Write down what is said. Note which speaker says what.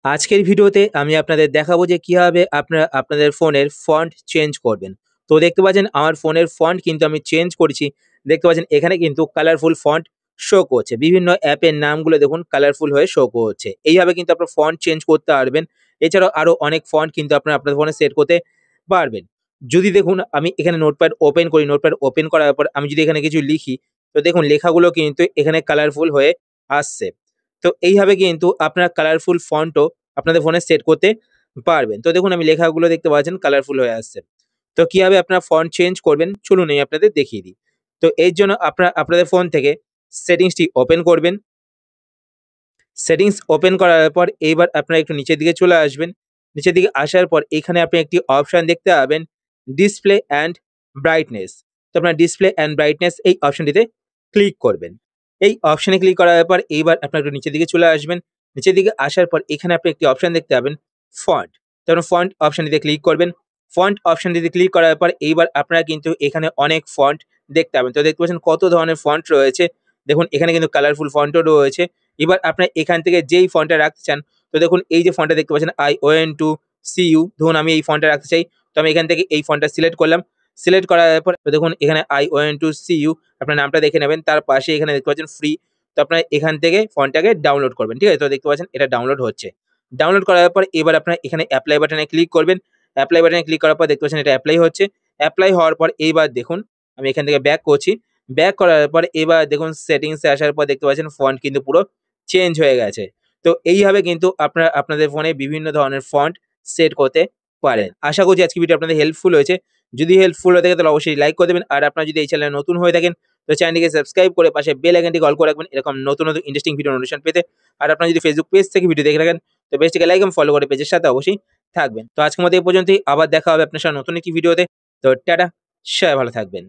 Speaker 1: আজকের ভিডিওতে আমি আপনাদের দেখাবো যে কিভাবে আপনারা আপনাদের ফোনের ফন্ট চেঞ্জ করবেন। তো দেখতে পাচ্ছেন আমার ফোনের ফন্ট কিন্তু আমি চেঞ্জ করেছি। দেখতে পাচ্ছেন এখানে কিন্তু কালারফুল ফন্ট শো করছে। বিভিন্ন অ্যাপের নামগুলো দেখুন কালারফুল হয়ে শো করছে। এইভাবে কিন্তু আপনার ফন্ট চেঞ্জ করতে পারবেন। এছাড়াও আরো অনেক ফন্ট কিন্তু আপনারা আপনার ফোনে সেট করতে পারবেন। যদি দেখুন আমি এখানে নোটপ্যাড ওপেন করি, নোটপ্যাড ওপেন করার পর আমি যদি এখানে কিছু লিখি, তো দেখুন লেখাগুলো কিন্তু এখানে কালারফুল হয়ে আসছে। তো এইভাবে কিন্তু আপনার কালারফুল ফন্টও আপনাদের ফোনে সেট করতে পারবেন। তো দেখুন আমি লেখাগুলো দেখতে পাচ্ছেন কালারফুল হয়ে আসছে। তো কিভাবে আপনারা ফন্ট চেঞ্জ করবেন চলুন এই আপনাদের দেখিয়ে দিই। তো এর জন্য আপনারা আপনাদের ফোন থেকে সেটিংসটি ওপেন করবেন। সেটিংস ওপেন করার পর এইবার আপনারা একটু নিচের দিকে চলে আসবেন। নিচের দিকে আসার পর এখানে আপনি একটি অপশন দেখতে পাবেন ডিসপ্লে অ্যান্ড ব্রাইটনেস। তো আপনার ডিসপ্লে অ্যান্ড ব্রাইটনেস এই অপশনটিতে ক্লিক করবেন। এই অপশনে ক্লিক করার পর এইবার আপনারা একটু নিচের দিকে চলে আসবেন। নিচের দিকে আসার পর এখানে আপনি একটি অপশন দেখতে পাবেন ফন্ট। তো আপনার ফন্ট অপশনটিতে ক্লিক করবেন। ফন্ট অপশনটিতে ক্লিক করার পর এইবার আপনারা কিন্তু এখানে অনেক ফন্ট দেখতে পাবেন। তো দেখতে পাচ্ছেন কত ধরনের ফন্ট রয়েছে। দেখুন এখানে কিন্তু কালারফুল ফন্টও রয়েছে। এবার আপনার এখান থেকে যেই ফন্টটা রাখতে চান, তো দেখুন এই যে ফন্টটা দেখতে পাচ্ছেন ION2CU, ধরুন আমি এই ফন্টটা রাখতে চাই। তো আমি এখান থেকে এই ফন্টটা সিলেক্ট করলাম। সিলেক্ট করার পর তো দেখুন এখানে ION2CU আপনার নামটা দেখে নেবেন। তার পাশে এখানে দেখতে পাচ্ছেন ফ্রি। তো আপনারা এখান থেকে ফন্টটাকে ডাউনলোড করবেন। ঠিক আছে? তো দেখতে পাচ্ছেন এটা ডাউনলোড হচ্ছে। ডাউনলোড করার পর এবার আপনারা এখানে অ্যাপ্লাই বাটনে ক্লিক করবেন। অ্যাপ্লাই বাটনে ক্লিক করার পর দেখতে পাচ্ছেন এটা এপ্লাই হচ্ছে। এপ্লাই হওয়ার পর এইবার দেখুন আমি এখান থেকে ব্যাক করছি। ব্যাক করার পর এবার দেখুন সেটিংস এ আসার পর দেখতে পাচ্ছেন ফন্ট কিন্তু পুরো চেঞ্জ হয়ে গেছে। তো এইভাবে কিন্তু আপনারা আপনাদের ফোনে বিভিন্ন ধরনের ফন্ট সেট করতে পারেন। আশা করছি আজকের ভিডিও আপনাদের হেল্পফুল হয়েছে। যদি হেল্পফুল হয়ে থাকে তাহলে অবশ্যই লাইক করে দেবেন। আর আপনারা যদি এই চ্যানেলে নতুন হয়ে থাকেন তো চ্যানেলটিকে সাবস্ক্রাইব করে পাশে বেল আইকনটি অল করে রাখবেন এরকম নতুন ইন্টারেস্টিং ভিডিও নোটিফিকেশন পেতে। আর আপনারা যদি ফেসবুক পেজ থেকে ভিডিও দেখে থাকেন তো পেজটিকে লাইক এবং ফলো করে পেজের সাথে অবশ্যই থাকবেন। তো আজকের মতো এই পর্যন্তই। আবার দেখা হবে আপনার সাথে নতুন একটি ভিডিওতে। তো টাটা, সবাই ভালো থাকবেন।